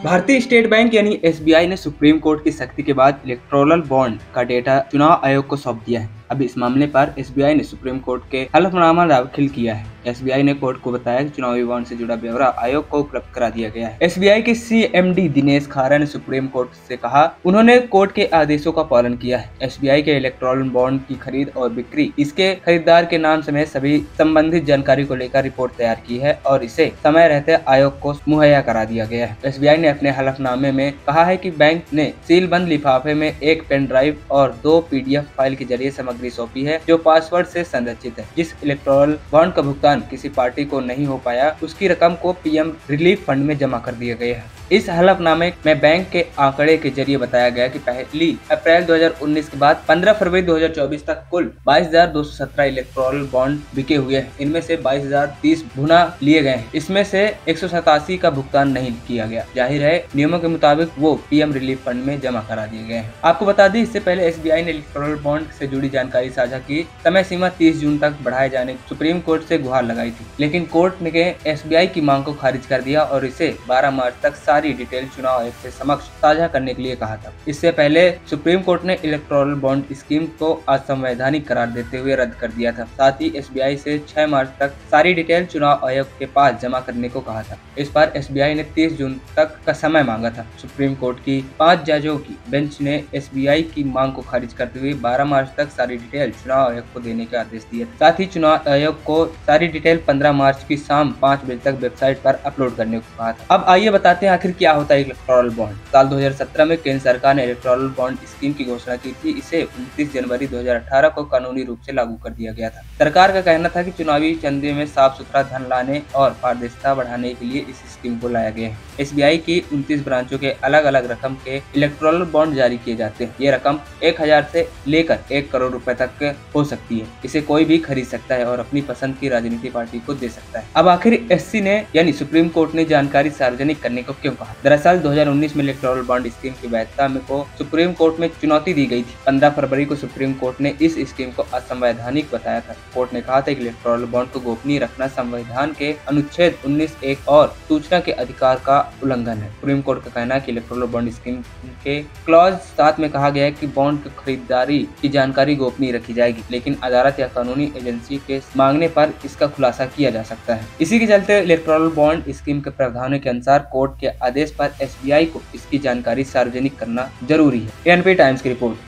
भारतीय state bank यानी SBI ने सुप्रीम कोर्ट की सख्ती के बाद इलेक्टोरल बॉन्ड का डेटा चुनाव आयोग को सौंप दिया है। अब इस मामले पर एसबीआई ने सुप्रीम कोर्ट के हलफनामा दाखिल किया है। एसबीआई ने कोर्ट को बताया कि चुनावी बॉन्ड से जुड़ा ब्यौरा आयोग को उपलब्ध करा दिया गया है। एसबीआई के सीएमडी दिनेश खारा ने सुप्रीम कोर्ट से कहा उन्होंने कोर्ट के आदेशों का पालन किया है। एसबीआई के इलेक्टोरल बॉन्ड की खरीद और बिक्री, इसके खरीदार के नाम समेत सभी संबंधित जानकारी को लेकर रिपोर्ट तैयार की है और इसे समय रहते आयोग को मुहैया करा दिया गया है। एसबीआई ने अपने हलफनामे में कहा है कि बैंक ने सीलबंद लिफाफे में एक पेन ड्राइव और 2 पीडीएफ फाइल के जरिए सामग्री सौंपी है जो पासवर्ड से संरचित है। जिस इलेक्टोरल बॉन्ड का भुगतान किसी पार्टी को नहीं हो पाया, उसकी रकम को पीएम रिलीफ फंड में जमा कर दिया गया है। इस हलफनामे में बैंक के आंकड़े के जरिए बताया गया कि 1 अप्रैल 2019 के बाद 15 फरवरी 2024 तक कुल 22,217 इलेक्टोरल बॉन्ड बिके हुए हैं। इनमें से 22,030 भुना लिए गए हैं। इसमें से 187 का भुगतान नहीं किया गया। जाहिर है नियमों के मुताबिक वो पीएम रिलीफ फंड में जमा करा दिए गए हैं। आपको बता दें, इससे पहले एसबीआई ने इलेक्टोरल बॉन्ड से जुड़ी जानकारी साझा की समय सीमा 30 जून तक बढ़ाए जाने की सुप्रीम कोर्ट से गुहार लगाई थी, लेकिन कोर्ट ने एसबीआई की मांग को खारिज कर दिया और इसे 12 मार्च तक सारी डिटेल चुनाव आयोग से समक्ष साझा करने के लिए कहा था। इससे पहले सुप्रीम कोर्ट ने इलेक्टोरल बॉन्ड स्कीम को असंवैधानिक करार देते हुए रद्द कर दिया था। साथ ही एसबीआई से 6 मार्च तक सारी डिटेल चुनाव आयोग के पास जमा करने को कहा था। इस पर एसबीआई ने 30 जून तक का समय मांगा था। सुप्रीम कोर्ट की 5 जजों की बेंच ने एसबीआई की मांग को खारिज करते हुए 12 मार्च तक सारी डिटेल चुनाव आयोग को देने का आदेश दिया। साथ ही चुनाव आयोग को सारी डिटेल 15 मार्च की शाम 5 बजे तक वेबसाइट पर अपलोड करने को कहा था। अब आइए बताते हैं आखिर क्या होता है इलेक्टोरल बॉन्ड। साल 2017 में केंद्र सरकार ने इलेक्टोरल बॉन्ड स्कीम की घोषणा की थी। इसे 29 जनवरी 2018 को कानूनी रूप से लागू कर दिया गया था। सरकार का कहना था कि चुनावी चंदे में साफ सुथरा धन लाने और पारदर्शिता बढ़ाने के लिए इस स्कीम को लाया गया है। एसबीआई की 29 ब्रांचों के अलग अलग रकम के इलेक्टोरल बॉन्ड जारी किए जाते हैं। ये रकम 1000 से लेकर 1 करोड़ रुपए तक हो सकती है। इसे कोई भी खरीद सकता है और अपनी पसंद की राजनीतिक पार्टी को दे सकता है। अब आखिर एससी ने यानी सुप्रीम कोर्ट ने जानकारी सार्वजनिक करने को क्यों कहा? दरअसल 2019 में इलेक्टोरल बॉन्ड स्कीम की वैधता को सुप्रीम कोर्ट में चुनौती दी गई थी। 15 फरवरी को सुप्रीम कोर्ट ने इस स्कीम को असंवैधानिक बताया था। कोर्ट ने कहा था कि इलेक्टोरल बॉन्ड को गोपनीय रखना संविधान के अनुच्छेद 19(1) और सूचना के अधिकार का उल्लंघन है। सुप्रीम कोर्ट का कहना है कि इलेक्टोरल बॉन्ड स्कीम के क्लॉज 7 में कहा गया है कि बॉन्ड की खरीदारी की जानकारी गोपनीय रखी जाएगी, लेकिन अदालत या कानूनी एजेंसी के मांगने पर इसका खुलासा किया जा सकता है। इसी के चलते इलेक्टोरल बॉन्ड स्कीम के प्रावधानों के अनुसार कोर्ट के आदेश पर एसबीआई को इसकी जानकारी सार्वजनिक करना जरूरी है। एएनपी टाइम्स की रिपोर्ट।